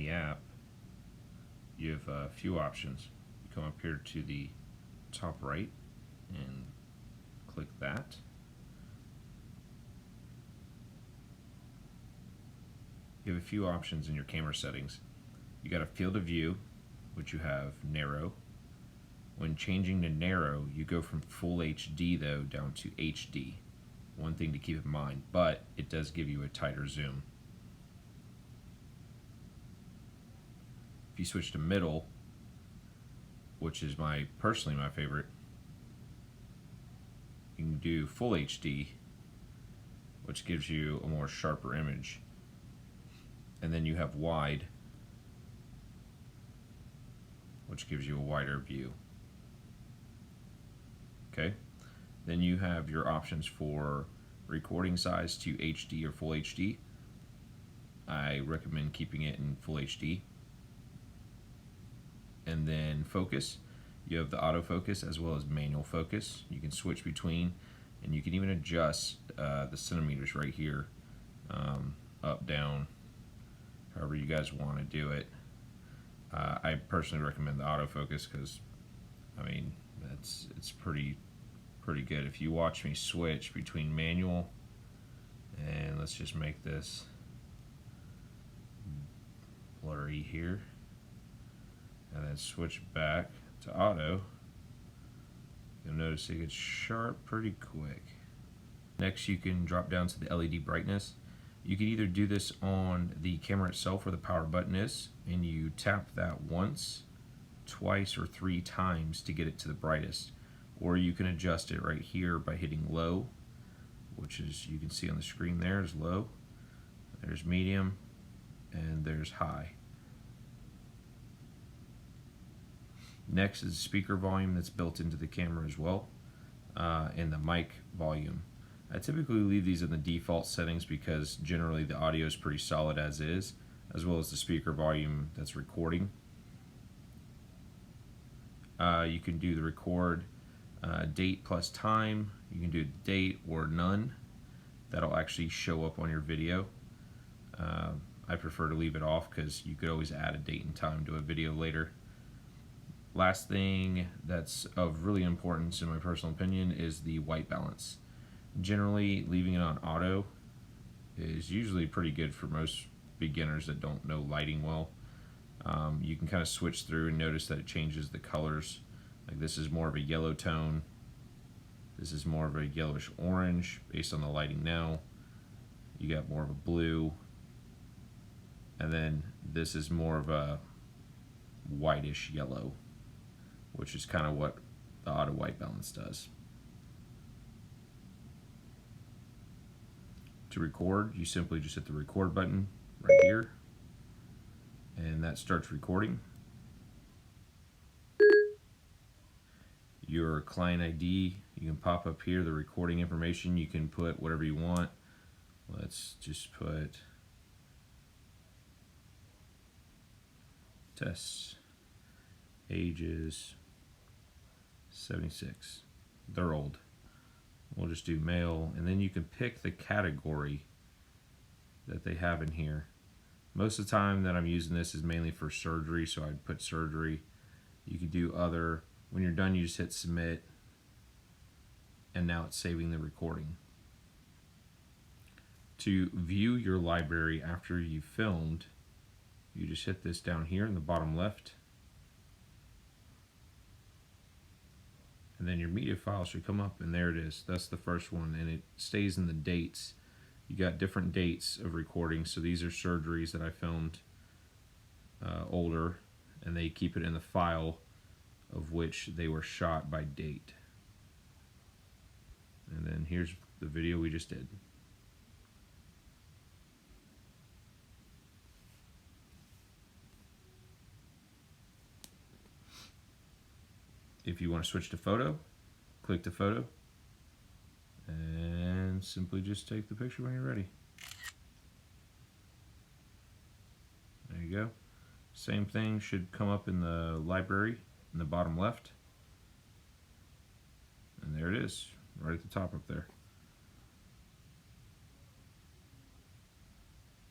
the app, you have a few options. You come up here to the top right and click that. You have a few options in your camera settings. You got a field of view, which you have narrow. When changing to narrow, you go from full HD though down to HD. One thing to keep in mind, but it does give you a tighter zoom. If you switch to middle, which is personally my favorite, you can do full HD, which gives you a more sharper image. And then you have wide, which gives you a wider view. Okay? Then you have your options for recording size to HD or full HD. I recommend keeping it in full HD. And then focus, you have the autofocus as well as manual focus. You can switch between, and you can even adjust the centimeters right here, up, down, however you guys want to do it. I personally recommend the autofocus because, I mean, it's pretty good. If you watch me switch between manual, and let's just make this blurry here, and then switch back to auto, you'll notice it gets sharp pretty quick. Next, you can drop down to the LED brightness. You can either do this on the camera itself where the power button is, and you tap that once, twice, or 3 times to get it to the brightest. Or you can adjust it right here by hitting low, which is, you can see on the screen there is low, there's medium, and there's high. Next is speaker volume that's built into the camera as well, and the mic volume. I typically leave these in the default settings because generally the audio is pretty solid as is, as well as the speaker volume that's recording. You can do the record date plus time. You can do date or none. That'll actually show up on your video. I prefer to leave it off because you could always add a date and time to a video later. Last thing that's of really importance in my personal opinion is the white balance. Generally, leaving it on auto is usually pretty good for most beginners that don't know lighting well. You can kind of switch through and notice that it changes the colors. Like this is more of a yellow tone. This is more of a yellowish orange based on the lighting now. You got more of a blue. And then this is more of a whitish yellow, which is kind of what the auto white balance does. To record, you simply just hit the record button right here, and that starts recording. Your client ID, you can pop up here, the recording information, you can put whatever you want. Let's just put tests, ages 76, they're old. We'll just do male, and then you can pick the category that they have in here. Most of the time that I'm using this is mainly for surgery, so I'd put surgery. You could do other. When you're done, you just hit submit, and now it's saving the recording. To view your library after you've filmed, you just hit this down here in the bottom left, and then your media file should come up, and there it is. That's the first one, and it stays in the dates. You got different dates of recording, so these are surgeries that I filmed older, and they keep it in the file of which they were shot by date. And then here's the video we just did. If you want to switch to photo, click the photo and simply just take the picture when you're ready. There you go. Same thing should come up in the library in the bottom left. And there it is, right at the top up there.